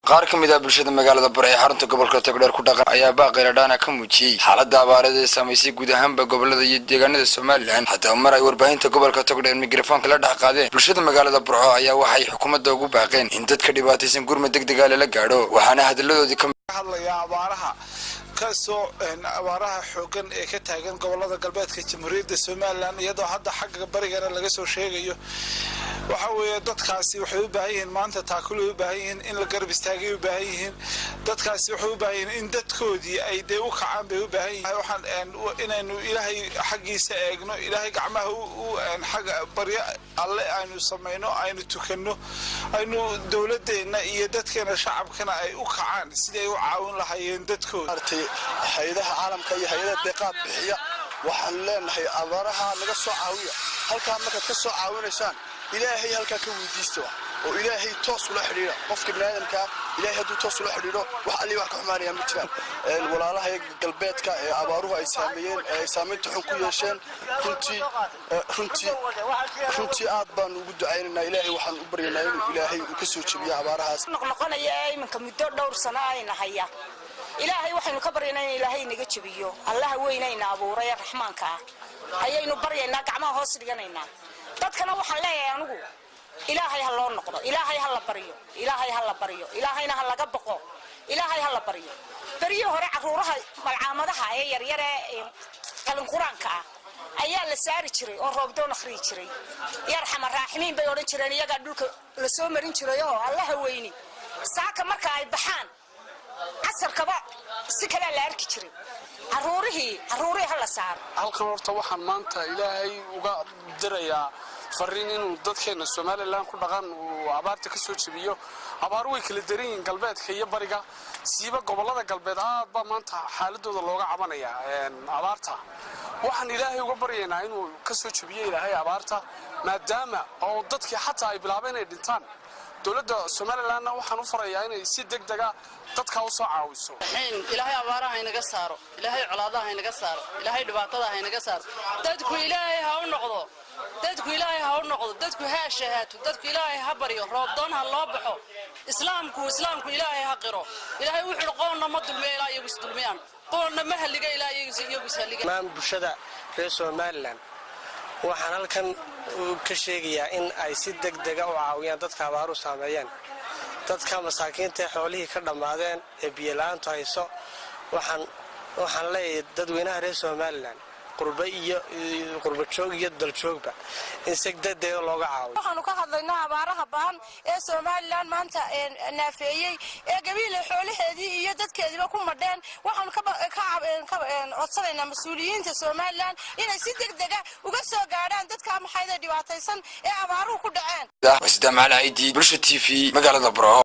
qaar ka mid ah bulshada magaalada burco ee xarunta gobolka togdheer ku dhaqan ayaa qaylo dhaanka ka muujiyay xaaladda abaareed ee saameysay guud ahaanba gobolada iyo deegaanada Soomaaliland. Haddaba mar ay warbaahinta gobolka togdheer mikrofoonka la dhex qaadeen bulshada magaalada burco ayaa waxay xukuumadda ugu baaqeen in dadka dhibaataysan gurmad degdeg ah la gaadho, waxaana hadaladoodii ka hadlaya abaaraha kasoo abaaraha xoogan ee ka taagan gobolada galbeedka Jamhuuriyadda Soomaaliland iyadoo hadda xagga barigana laga soo sheegayo waxa weeye dadkaasi waxay u baahan yihiin maanta taakul u baahan yihiin in la garab istaago u baahan yihiin dadkaasi waxay u baahan yihiin in dadkoodii ay dee u kacaan bay u baahan yihiin waxaan inaynu ilaahay xaqiisa eegno ilaahay gacmaha u xaq barya alle aynu sameeyno aynu tukano aynu dawladeena iyo dadkeena shacabkana ay u kacaan sidii ay u caawin lahaayeen dadkooda hay'adaha caalamka iyo hay'adaha deeqaad bixiya waxaan leenahay abaaraha laga soo caawiyo halka marka ka soo caawinaysaan ilaahay halka ka weydiisto oo ilaahay toos ula xiriira qofka bini'aadamka ilaahay haduu toos ula xiriiro wax ali wax ka xumaanaya ma jiraan walaalaha galbeedka ee abaaruhu ay saameeyeen ay saameynta xun ku yeesheen runtii aad baan ugu ducaynaynaa ilaahay waxaan u baryaynaa inuu ilaahay uu ka soo jebiyo abaarahaas noqonaya imanka muddo dhowr sano ayna haya ilaahay waxaynu ka baryaynaa in ilaahay naga jabiyo allaha weynayna abuuray raxmaanka ayaynu baryaynaa gacmaha hoos dhiganaynaa dadkana waxaan leeyahay anigu ilaahay ha loo noqdo ilaahay ha la baryo ilaahay ha la baryo ilaahayna ha laga baqo ilaahay ha la baryo bariyo hore caruuraha malcaamadaha ee yaryar ee qalin quraanka ayaa la saari jiray oo roob doon akhri jiray yarxama raaximiin bay oran jireen iyaga dhulka la soo marin jiray oo allaha weyni saaka marka ay baxaan asarkaba si kala la arki jiray caruurihii hala saar halkan horta waxaan maanta ilaahay uga dirayaa fariin inuu dadkeena Soomaaliland ku dhaqan oo abaarta ka soo jabiyo abaar way kala darin galbeedka iyo bariga siiba gobolada galbeed aad ba maanta xaaladooda looga cabanaya abaarta waxaan ilaahay uga baryaynaa inuu ka soo jabiyo ilaahay abaarta maadaama oo dadkii xataa ay bilaabeen inay dhintaan dawladda Soomaaliland waxaan u farayaa inay si degdeg ah dadka u soo caawiso ilaahay abaaraha inaga saaro ilaahay colaadaha inaga saaro ilaahay dhibaatada inaga saaro dadku ilaahay ha u noqdo dadku ha shahaato dadku ilaahay ha baryo roob doon ha loo baxo islaamku ilaahay ha qiro ilaahay wuxuu qoonna ma dulmeeyay iyagu isdulmiyaan qoonna ma haliga ilaahay iyagu isaliga maan bulshada reer Soomaaliland waxaan halkan ka sheegayaa in ay si degdeg ah u caawiyaan dadka abaaru saameeyeen dadka masaakiinta xoolihii ka dhamaadeen ee biyo la'aantu hayso waxaan leeyahay dadweynaha reer Soomaaliland qurba joog iyo dal joogba in si degdeg looga caawiyo waxaanu ka hadlaynaa abaaraha baan ee Soomaaliland maanta naafeeyay ee gabiil xoolaheedii iyo dadkeediba ku madheen waxaanu ka codsanaynaa mas'uuliyiinta Soomaaliland inay si degdeg ah uga soo gaaraan dadka maxayda dhibaataysan ee abaaruhu ku dhaceen. By Sadaam Ali Maarkad, bulsho TV magaalada Burco.